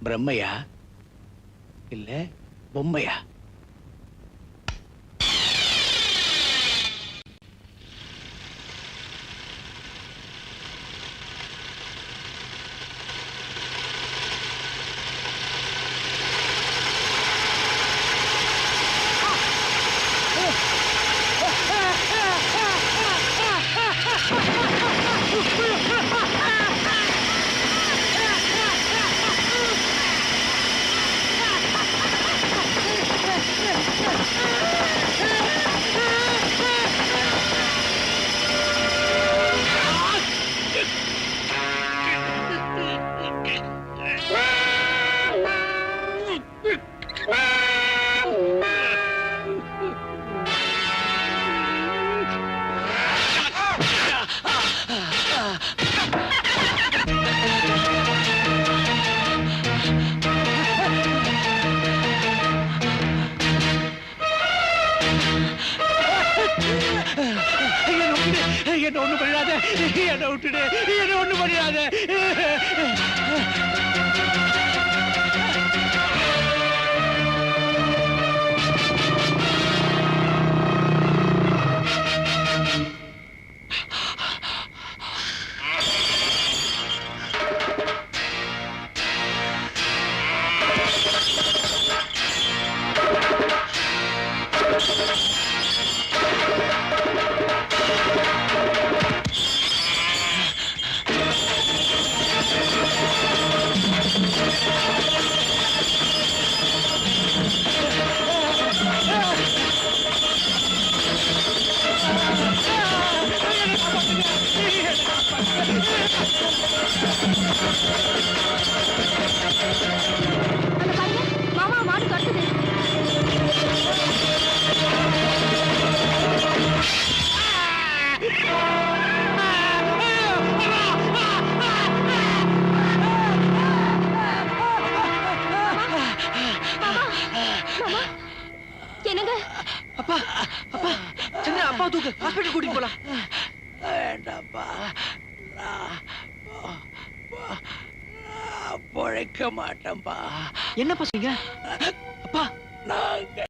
பிரம்மையா இல்ல பொம்மையா? என்ன ஒண்ணு பண்ணிடாத, என்ன விட்டுடு, என்ன ஒண்ணு பண்ணிடாத. மாமா மாடு கட்டுது. என்னங்க அப்பா, அப்பா சந்திரா, அப்பா தூக்கு, ஹாஸ்பிட்டல் கூட்டிட்டு போலாம். வேண்டாப்பா, பொழைக்க மாட்டேன்பா. என்னப்பா சொல்றீங்க? அப்பா, நாங்க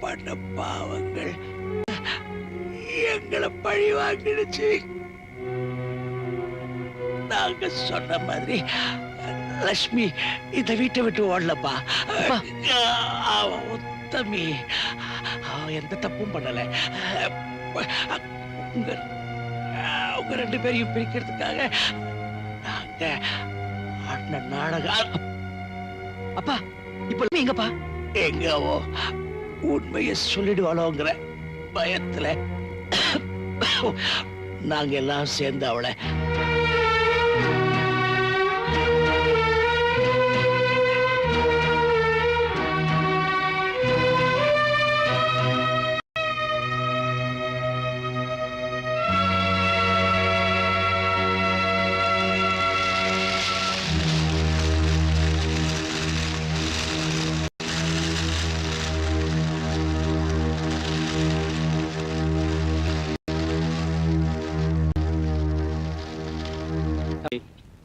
பண்ண பாவங்கள் எங்களை பழி வாங்கிடுச்சு. நாங்க சொன்ன மாதிரி லட்சுமி இந்த வீட்டை விட்டு ஓடலப்பா. அவன் உத்தமி, அவன் எந்த தப்பும் பண்ணல. உங்க ரெண்டு பேரையும் பிரிக்கிறதுக்காக நாங்க ஆடின நாடகம். அப்பா இப்ப எங்கப்பா? எங்கவோ உண்மையை சொல்லிடுவாளோங்கிற பயத்துல நாங்க எல்லாம் சேர்ந்து அவளை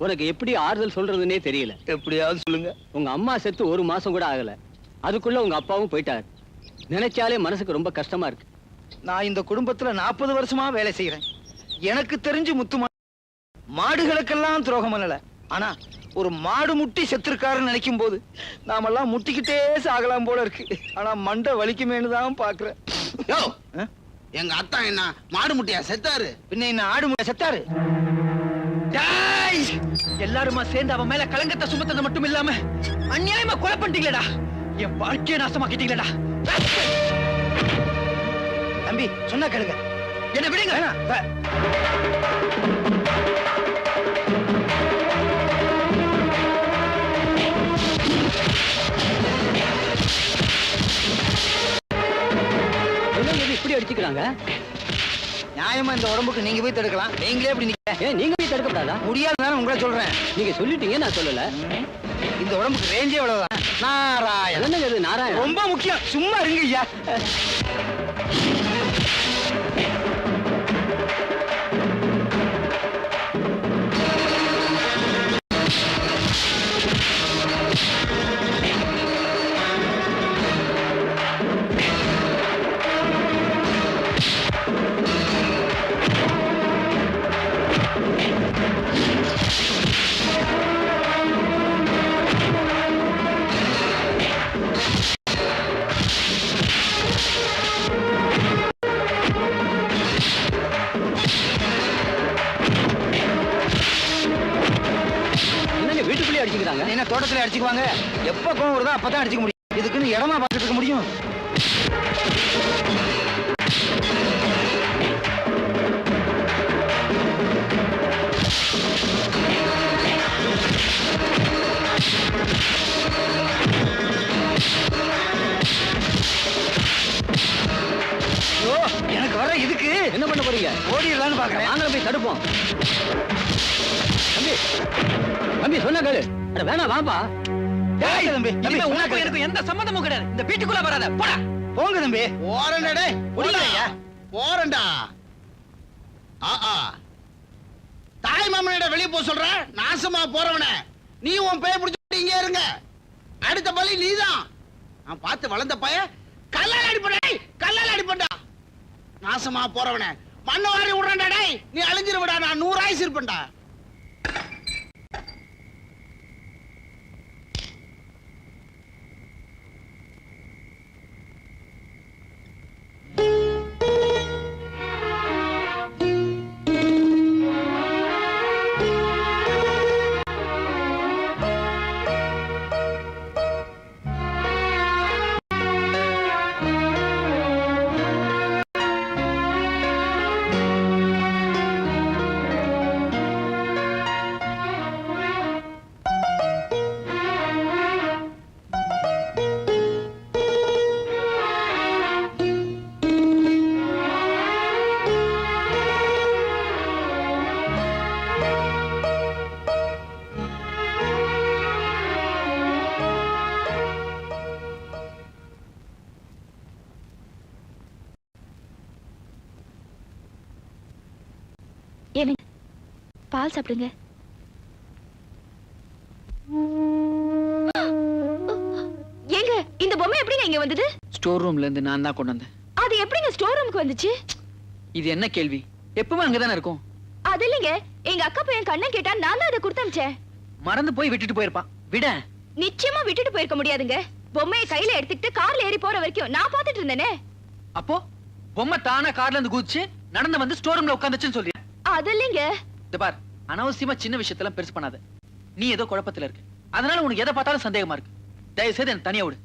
உனக்கு எப்படி ஆறுதல் சொல்றதுன்னே தெரியல. எப்படியாவது சொல்லுங்க. உங்க அம்மா செத்து 1 மாசம் கூட ஆகல, அதுக்குள்ள உங்க அப்பாவும் போயிட்டாரு. நினைச்சாலே மனசுக்கு ரொம்ப கஷ்டமா இருக்கு. நான் இந்த குடும்பத்துல 40 வருஷமா வேலை செய்யறேன். எனக்கு தெரிஞ்சு முத்து மாடுகளுக்கெல்லாம் துரோகம் பண்ணல. ஆனா ஒரு மாடு முட்டி செத்துருக்காருன்னு நினைக்கும் போது நாமெல்லாம் முட்டிக்கிட்டே சாகலாம் போல இருக்கு. ஆனா மண்டை வலிக்குமேனு தான் பாக்குறேன். எங்க அத்தா என்ன மாடு முட்டியா செத்தாரு? பின்ன என்ன ஆடு முட்டை செத்தாரு? எல்லாருமா சேர்ந்து அவன் மேல கலங்கத்தை சுமத்தது மட்டும் இல்லாம அநியாயமா கொலை பண்ணிட்டீங்களடா. என் வாழ்க்கையை நாசமாக்கிட்டீங்களடா. தம்பி சொன்னா கேளுங்க, என்ன விடுங்க. இப்படி அடிச்சுக்கிறாங்க. நியாயமா இந்த உடம்புக்கு நீங்க போய் தடுக்கலாம், நீங்களே இப்படி நீங்க போய் தடுக்கப்படாதா? முடியாதுன்னு உங்களை சொல்றேன். நீங்க சொல்லிட்டீங்க, நான் சொல்லல. இந்த உடம்புக்கு ரேஞ்சே எவ்வளவுதான். நாராயணன் நாராயணன் ரொம்ப முக்கியம். சும்மா இருங்க ஐயா. வீட்டுக்குள்ளே அடிச்சுக்கிறாங்க. என்ன தோட்டத்துல அடிச்சுக்குவாங்க? எப்ப கோவம் வருதோ அப்பதான் அடிச்சுக்க முடியும். இதுக்குன்னு இடமா பார்த்துட்டு இருக்க முடியும்? எனக்கு வர இதுக்கு என்ன பண்ண போறீங்க? ஓடிடலான்னு பாக்குறேன். நாங்கள போய் தடுப்போம். தம்பி தம்பி சொன்ன கேளு. வேணாம் வாப்பா. தம்பி எனக்கு எந்த சம்பந்தமும் கிடையாது. இந்த வீட்டுக்குள்ள வராத. போடா. போங்க தம்பி. போறேன்டா டேய். புரியலையா? போறேன்டா. தாய் மாமனோட வெளிய போ சொல்ற. நாசமா போறவனே. நீ உன் பேய் புடிச்சு இங்கே இருங்க. அடுத்த பலி நீதான். நான் பார்த்து வளர்ந்த பைய கல்லால அடிப்படா. கல்லால அடிப்படா. நாசமா போறவனே. மண்ண வாரி விடுறேன்டா டேய். நீ அழிஞ்சிருடா. நான் 100 ஆயுசு இருப்பேன்டா. எனக்கு பால் சாப்பிடுங்க. ஏங்க இந்த பொம்மை எப்படிங்க இங்க வந்தது? ஸ்டோர் ரூம்ல இருந்து நான் தான் கொண்டு வந்தேன். அது எப்படிங்க ஸ்டோர் ரூமுக்கு வந்துச்சு? இது என்ன கேள்வி? எப்பவும் அங்கதானே இருக்கும். அது இல்லைங்க, எங்க அக்கா பையன் கண்ணன் கேட்டா நான் தான் அதை கொடுத்து அனுப்பிச்சேன். மறந்து போய் விட்டுட்டு போயிருப்பான். விட. நிச்சயமா விட்டுட்டு போயிருக்க முடியாதுங்க. பொம்மையை கையில எடுத்துக்கிட்டு கார்ல ஏறி போற வரைக்கும் நான் பாத்துட்டு இருந்தேனே. அப்போ பொம்மை தானா கார்ல இருந்து குதிச்சு நடந்து வந்து ஸ்டோர் ரூம்ல உட்கார்ந்துச்சுன்னு சொல்றியா? அது இல்லைங்க. இந்த பார், அனாவசியமா சின்ன விஷயத்தெல்லாம் பெருசு பண்ணாத. நீ ஏதோ குழப்பத்துல இருக்கு. அதனால உனக்கு எதை பார்த்தாலும் சந்தேகமா இருக்கு. தயவு செய்து என்ன தனியா விடு.